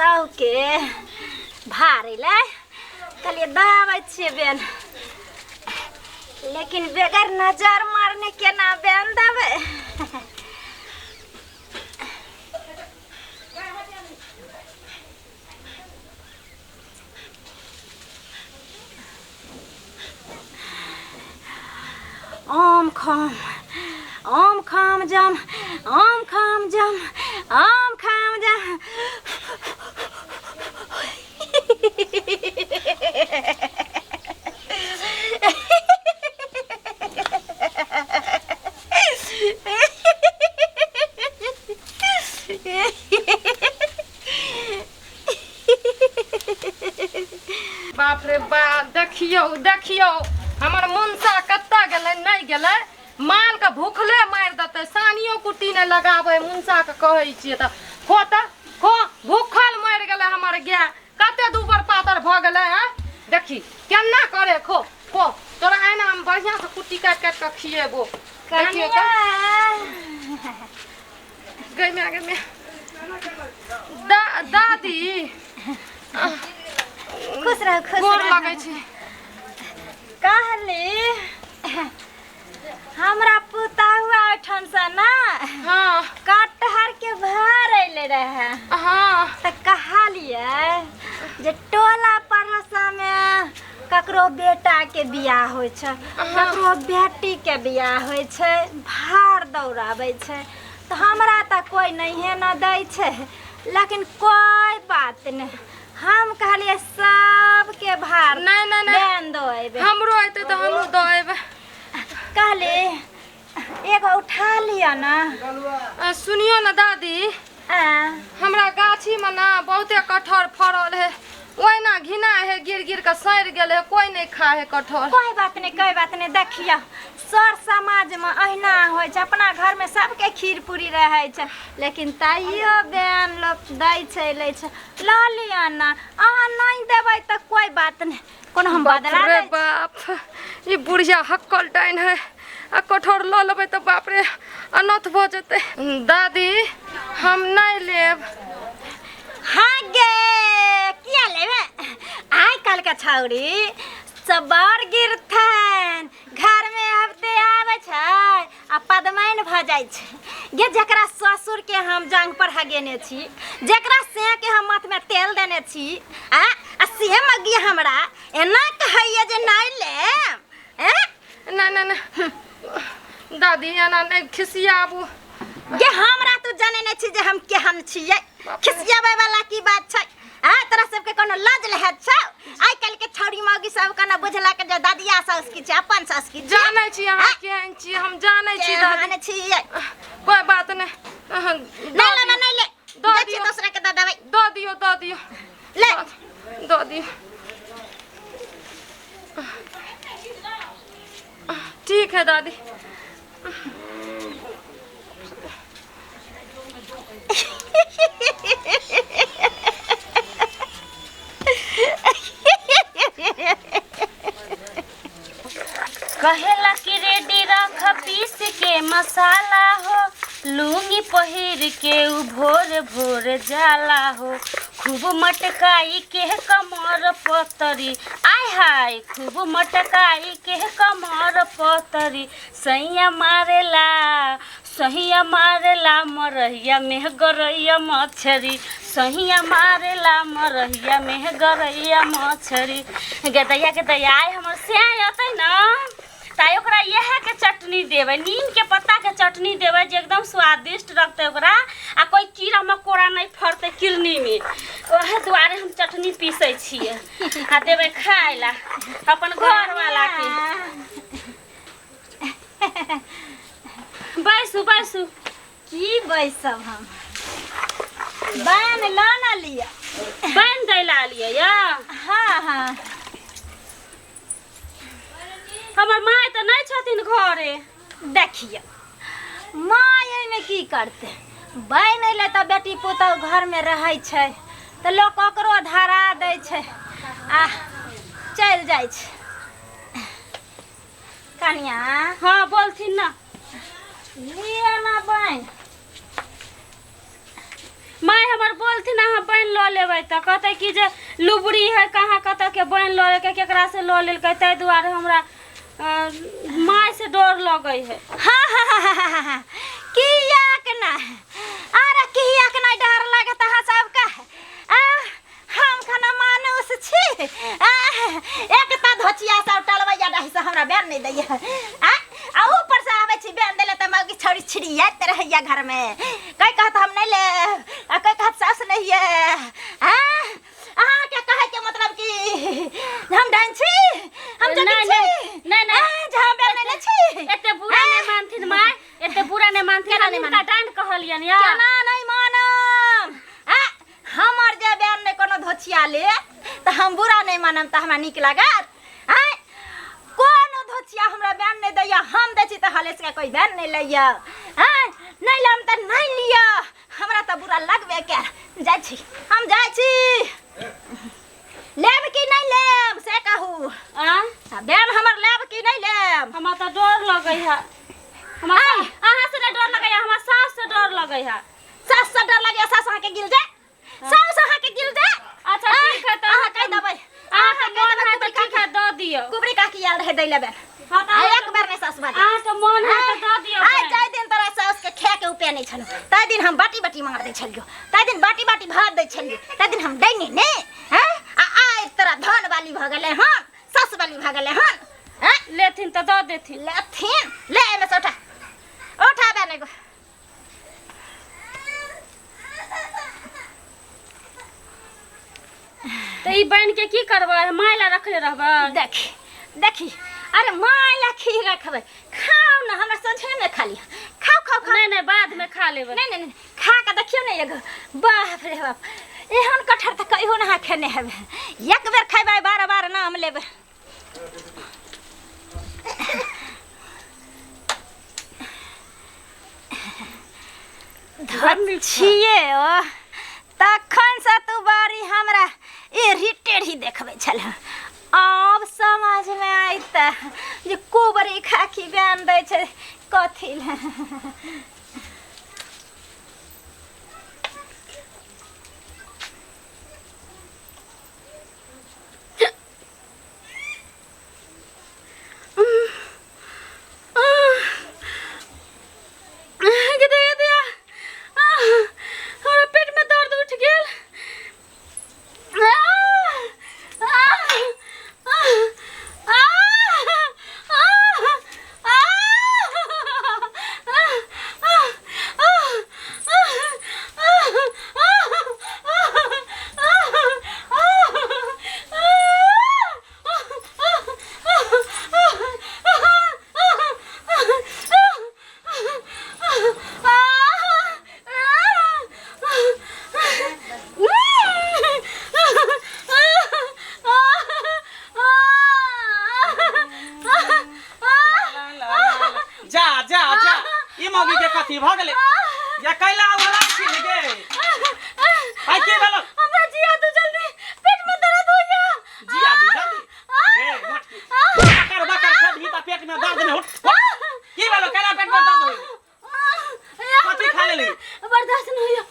पुताऊ के भारे ले कहलिए दावे छे बेन, लेकिन बेगर नजर मारने के ना बेन दावे। ओम खम जम, ओम खम जम, ओम खम जम। बाप रे बाप, देखियो देखियो हमर मुंसा कत्ता गेलै नहीं गेलै, माल का भूखले मार देते, सानियो कुट्टी ने लगावे मुंसा के कहै छियै त खो त खो, भूखल मर गेलै हमर गाय, कते दूबर पातर भ गेलै। हैं देखी केना करे, खो खो, तोरा आइना हम बढ़िया से कुट्टी काट काट के खिएबो। देखियो त गई में दादी खुश रह गोर लगै छी। कहली हमरा पुताहुआ ठन से ना हाँ कटहर के भर अइले रहे। हाँ त कहलिए जे टोला पड़ोसा में ककरो बेटा के बियाह होय छै, ककरो बेटी के बियाह होय छै, भार दौड़ाबै छै, तो हमरा त कोई नहीं न दै छै, लेकिन कोई बात नहीं, हम कहलिए सबके भार नहीं नहीं देन देबे। हमरो आते तो हमहु देबे। कहले एगो उठा लिया ना। सुनियो ना दादी, हमरा गाछी में ना बहुते कटहर फरल है, ओइ ना घिना है, गिर गिर के सड़ गेल है, कोई नहीं खा है कटहर। कोई बात नहीं देखियो सर समाज में अहिना होय छै, अपना घर में सबके खीर पूरी रहे छै, लेकिन ताइयो बेन लोग दै छै ले छै। ल लिया ना, अहाँ नहीं देबै त कोई बात नहीं, कोनो हम बदला रे दै। बाप, ये बुढ़िया हक्कल डाइन है, आ कटहर ल लेबै त बाप रे अनथ भ जेतै। दादी हम नहीं लेब। हाँ गे किया लेबे, आइ काल के छौरी सबर गिरथन घर में हफ्ते आवे छै आ पदमैन भ जाय छै। गे जकरा ससुर के हम जांग पर हगेने छी, जकरा से के हम माथ में तेल देने छी, आ से मगी हमरा एना कहैया जे नहीं ले। नहीं नहीं दादी एना नहीं खिसियाबू। गे हमरा तू जाने नहीं छी जे हम केहन छियै, खिसियाबै वाला की बात छै। तोरा सबके कोनो लाज लहत छौ? आइ काल के छौरी मौगी सब कना बुझला के जे दादिया सास की छै, अपन सास की छै। जानै छी अहाँ केहन छी, हम जानै छी दादी। जानै छी कोई बात नहीं। नहीं ले दो दे दियो, दूसरा के दादा भाई दो दियो ले दो दियो। ठीक है दादी। कहेला कि रेडी रख पीस के मसाला हो, लुंगी पहिर के उ भोर भोर जाला हो, खूब मटकाई के कमर पतरी, आय हाय खूब मटकाई के कमर पतरी, सैया मारेला मरहिया में गरैया मछरी, सहिया मारेला मरहिया में गरैया मछरी। गदैया आय हमर से आते ना ताई ओकरा यह के चटनी देवे, नीम के पत्ता के चटनी देवे जे एकदम स्वादिष्ट रखते ओकरा, आ कोई कीड़ा मकोड़ा नहीं फरते किलनी में, ओहे दुआरे हम चटनी पीसे छिए आ देवे खाए ला अपन घर वाला के। बैसू की बैसब हम बन लाना लिया, बन दैला लिए या। हाँ हमर माय तो नहीं छथिन घरे। देखिए माय में की करते, बन अइले तो बेटी पुतहु घर में रहे छै, तो लोग ककरो धरा दै छै आ चल जाय छै। कनिया हाँ बोलथिन ना, लिया ना बन, माय हमर बोलथिन अहाँ बन लो लेबै त कहते कि जे लुबड़ी है कहाँ कत के बन ल के केकरा से ल लेलकै तै दुआरे हमरा माय से डर लगै है। हाँ हाँ हाँ हाँ हाँ किया के ना अरे किया के ना डर लगता है सबका हम खाना मानुस छी एक ता धोचिया सब टलवैया डही से हमरा बैन नहीं दैया आ ऊपर से आवे छी बैन देले त मौगी छोड़ी छिड़िया रहैया घर में कई कहत हम नहीं ले कई कहत सास नहीं है हां क्या कहे के मतलब कि हम डांस छी हम जदी छी नहीं नहीं जहां बैन नहीं छी एते बुरा नहीं मानथिन माय एते बुरा नहीं मानथिन हम का डांट कहलियन यार केना नहीं मानम हमर जे बैन ने कोनो धोचिया ले त हम बुरा नहीं मानम त हमरा निक लागत कोनो धोचिया हमरा बैन नहीं दैया हम दै छी त हले से कोई बैन नहीं लैया नहीं लम त नहीं लिया हमरा त बुरा लगबे के जाय छी हम जाय छी लेब कि नहीं लेब से कहू बैन हमर लेब कि नहीं लेब हमरा त डर लगै है हमरा अहाँ से डर लगै है हमरा सास से डर लगै है सास से डर लगे सास के गिल जाए सास के गिल जाए अच्छा ठीक है त अहाँ कह देबै अहाँ के मन है त ठीक है द दियो कुबरी का की आल रहे दै लेबे हां त एक बार ने सास बात अहाँ के मन है त द दियो आइ जाय दिन तोरा सास के खे के उपे नहीं छलो तै दिन हम बाटी बाटी मार दै छलियो तै दिन बाटी बाटी भात दै छलियो तै दिन हम दैनी ने हैं आइ तोरा धन वाली भ गेले हन सास वाली भ गेले हन हैं लेथिन त द देथिन लेथिन ले एमे से उठा बने गो त ई बन के की करबै मायला रखले रहबै देखी देखी अरे मायला खी रखबै खाओ ना हमरा संझे में खा लिया खाओ खाओ खाओ नहीं नहीं बाद में खा लेबै नहीं नहीं खा के देखियो ने एगो बाप रे बाप एहन कठहर त कहियो ना खेने हेबे एक बेर खैबै बार बार नाम लेबै छिए ओ तखन से तू बारी हमरा इरिटेट ही देखबै छल अब समझ में आइता जे कोबरी खाकी बैन दै छै कथी ले कथी भ गेलै या कैला वाला छिल गे आई के भेलो हमरा जिया तू जल्दी पेट में दर्द होइया जिया दू जल्दी गे बकर बकर खदी त पेट में दर्द नहीं हो की भेलो कैला पेट में दर्द होई कथी खा लेली बर्दाश्त नहीं होइया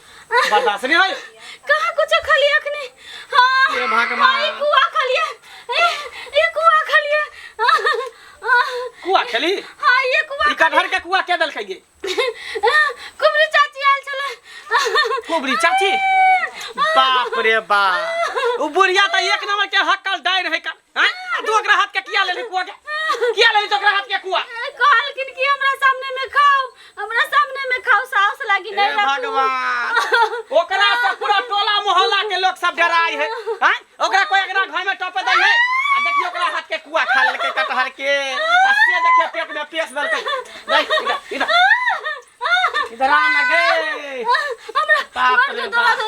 बर्दाश्त नहीं होई कहां कुछ खा लिया अखनी हां ये भगवान ये कुआ खा लिया ये कुआ खा लिया कुआ खेली हां ये कुआ ई कटहर के कुआ के दल खाइए कुबरी चाची आल चला कुबरी चाची बाप रे बाप ओ बुढ़िया त एक नंबर के हक्कल डाइन है का हैं तू ओकरा हाथ के किया लेली कुआ के किया लेली तो ओकरा हाथ के कुआ कहलकिन कि हमरा सामने में खाओ सास लागी नहीं भगवान ओकरा से पूरा टोला मोहल्ला के लोग सब डराई है हैं ओकरा कोई एकरा घर में टपे दई है आ देखियो ओकरा हाथ के कुआ खा लेके कटहर के आ से देखियो पेट में पेश दलकै नहीं इधर इधर आ ना गे हमरा बाप रे बाप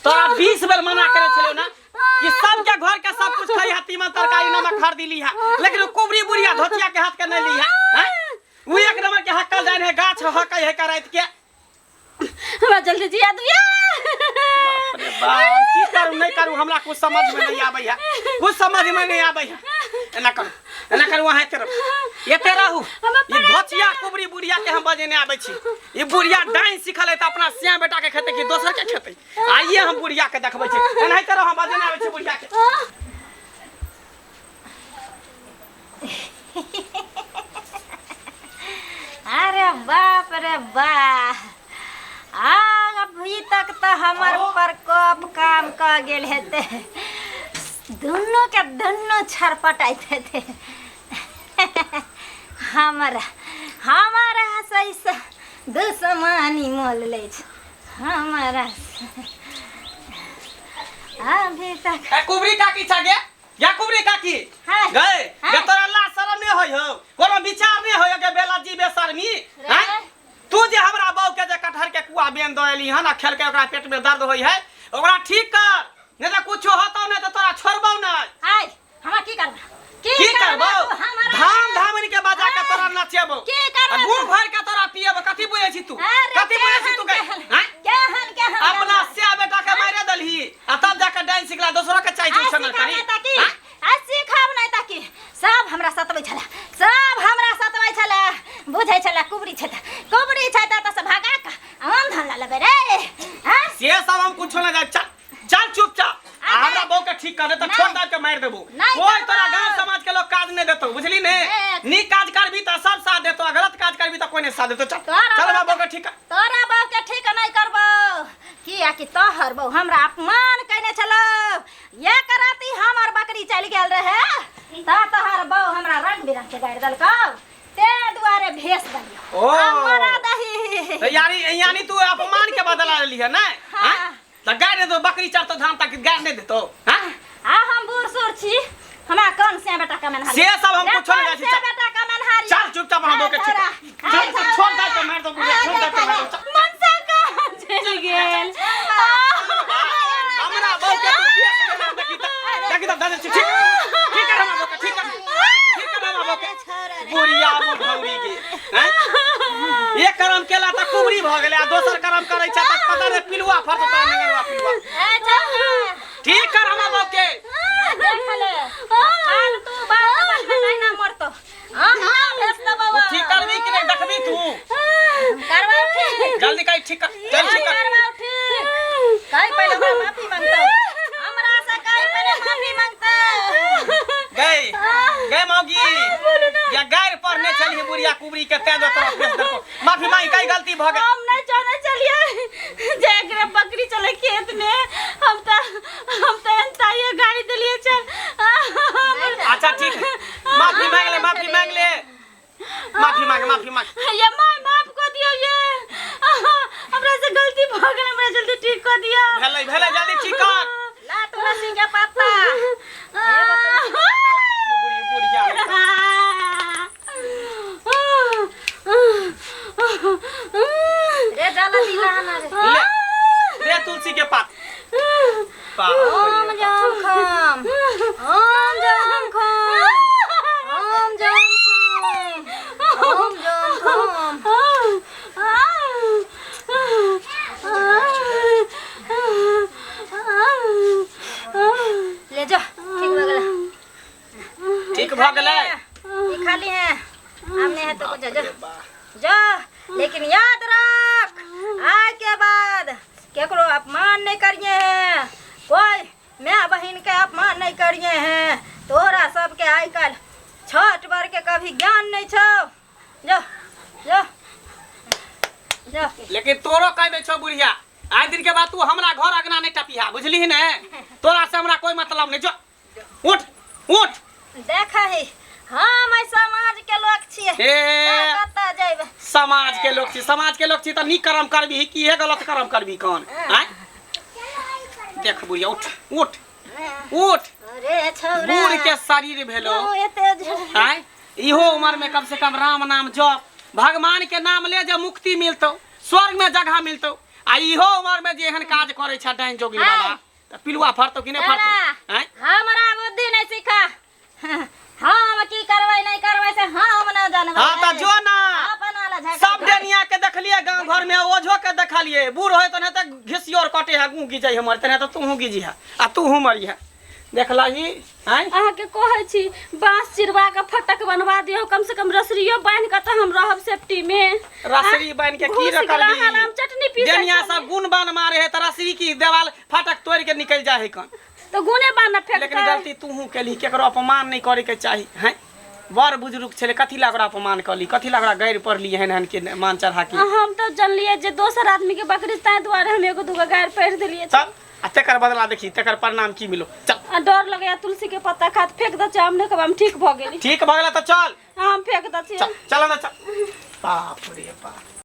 तोरा 20 बार मना करे छलियो ना कि सब के घर के सब कुछ खाई हाथी में तरकारी नमक खर दिली है लेकिन वो कुबरी बुढ़िया धोतिया के हाथ के नहीं ली है हैं वो एक नंबर के हक्कल जान है गाछ हकई है कराइत के हमरा जल्दी जिया दिया बाप रे बाप की करू नहीं करू हमरा कुछ समझ में नहीं आबै है कुछ समझ में नहीं आबै है एना करू वहां तरफ एते रहू ई धोचिया कुबरी बुढ़िया के हम बजेने आबै छी ई बुढ़िया डांस सिखल है त अपना सिया बेटा के खेते कि दोसर के खेते आइए हम बुढ़िया के देखबै छी एनाहिते रह हम बजेने आबै छी बुढ़िया के अरे बाप रे वाह अभी तक तो हमार प्रकोप काम कर गेल हेते दोनों के दोनों छरपटाते थे हमारा हमारा सही से दुश्मनी मोल ले हमारा अभी तक कुबरी काकी छगे या कुबरी काकी हाँ। गए गे तोरा ला शरम नहीं होय हो कोनो विचार नहीं होय के बेला जी बेशर्मी हैं तू जे हमरा बाऊ के जे कटहर के कुआ बेन द एली हन आ खेल के ओकरा पेट में दर्द होई है ओकरा ठीक कर नहीं तो कुछ होतो नहीं तो तोरा छोड़बौ नहीं हाय हमरा की करबा की करबौ धाम धामनी के बाजा के तोरा नचेबौ की करबा गुड़ भर के तोरा पियब कथी बुझै छी तू कथी बुझै छी तू के हैं केहन अपना सिया बेटा के मारे दलही आ तब जाके डांस सिखला दोसरो के चाहि ट्यूशन करी सिखाब नहीं ताकि सब हमरा सतबै छले सब हमरा सतबै छले बुझै छले कुबरी छै त से भागा का हम धन ला लेबे रे हां से सब हम कुछो ना जाय चल चल चुपचाप हमरा बहू के ठीक कर दे त छोड़ दे के मार देबो कोई तोरा गांव समाज के लोग काज नहीं देतो बुझली ने नीक काज करबी त सब साथ देतो गलत काज करबी त कोई नहीं साथ देतो चल बाबू के ठीक तोरा बहू के ठीक नहीं करबो किया कि तोहर बहू हमरा अपमान कइने छलो ये कराती हमर बकरी चल गेल रहे त तोहर बहू हमरा रंग बिरंग के गाड़ दलको ते दुआरे भेस बनियो हमरा दही तो यानी तू अपमान के बदला लेली है ना हां त गाड़ दे तो बकरी चार तो धान तक गाड़ नहीं देतो हां हम बूढ़ सूर छी हमरा कौन से बेटा का मनहारी से सब हम कुछ नहीं जाय से बेटा का मनहारी चल चुपचाप हम बहू के ठीक चल छोड़ दे के मार दो छोड़ दे के मार दो मनसा कहाँ चल गेल हमरा बहू के तू केस में देखी त दादा ठीक ठीक कर हम बहू के ठीक कर हम बहू के बुढ़िया बुढ़ौरी के हैं एक कर्म केला त कुबरी भ गेलै आ दोसर कर्म करै छ त पता रे पिलुआ फरत त नगरवा पिलुआ ठीक कर हम बहू के देख ले हाल तू बात नहीं ना मरतो हम भेस देबो तू ठीक करबी कि नहीं देखबी तू करवा ठीक जल्दी कर ठीक कर चल ठीक कर करवा ठीक काई पहले हमरा माफी मांगता हमरा से काई पहले माफी मांगता गए मौगी या गायर पर ने चली बुढ़िया कुबरी के तेज तरफ भेज देखो माफी मांगी कई गलती भ गई हम नहीं जाने चलिए जेकरे बकरी चले खेत में हम तो एंता ये गाड़ी दिलिए चल अच्छा ठीक माफी मांग ले माफी मांग ये माफ कर दियो ये हमरा से गलती भ गेल हमरा जल्दी ठीक कर दियो भेले जल्दी ठीक कर ला तुलसी के पत्ता बुढ़िया रे जाला दिलाना ले तुलसी के पात ओम जम खम ओम जम खम ओम जम खम ओम जम खम ले जा ठीक भ गेलै ये खाली है हमने है तो कुछ जा लेकिन याद रख आज के बाद केकरो अपमान नहीं करिए हैं कोई मैं बहन के अपमान नहीं करिए हैं तोरा सबके आई कल छठ बार के कभी ज्ञान नहीं छो जो जो जो लेकिन तोरो कह दे छो बुढ़िया आज दिन के बाद तू हमरा घर अगना नहीं टपिया बुझली ने तोरा से हमरा कोई मतलब नहीं जो उठ देखा है हम समाज के लोग छिए कत्ता जेबे समाज के लोग छी त नी कर्म करबी कि हे गलत कर्म करबी कौन हैं देख बुढ़िया उठ अरे छौरा बूढ़ के शरीर भेलो हैं इहो उम्र में कम से कम राम नाम जप भगवान के नाम ले जे मुक्ति मिलतो स्वर्ग में जगह मिलतो आ इहो उम्र में जे एहन काज करे छ डाइन जोगी वाला त पिलुआ फरतो कि नहीं फरतो हैं हमरा बुद्धि नहीं सीखा हम की करबै नहीं करबै से हम ना जानबै हां त जो ना अपन वाला झगड़ा सब डेनिया के देखलिए गांव घर में ओझो के देखलिए बूढ़ होय त न त घिसियोर कटे है गू गिजै हमर तने त तू गिजी है आ तू मरी है देखला ही हैं अहाँ के कहै छी बांस चिरवा के फटक बनवा दियो, कम से कम रसरियो बांध के त हम रहब सेफ्टी में। रसरी बन के की कर दी हम चटनी पीस दुनिया सब गुण बान मारे है त रसरी की देवाल फाटक तोड़ के निकल जा है कन। तो गुने बांध फेंक। लेकिन गलती तू केली, केकरो अपमान नहीं करे के चाही हैं। बड़ बुजुर्ग छले कथी ला ओकरा अपमान कली, कथी ला ओकरा गैर पर लिए हन के मान चढ़ा के। हम तो जानलिए जे दोसर आदमी के बकरी ताय दुआरे हम एगो दूगो गैर पढ़ देलिए। चल आ तेकर बदला देखी तेकर परिणाम की मिलो। चल डर लगे तुलसी के पत्ता खात फेंक द हमने कब हम ठीक भ गेली। ठीक भ गेला त चल हम फेंक द चल ना चल। बाप रे बाप।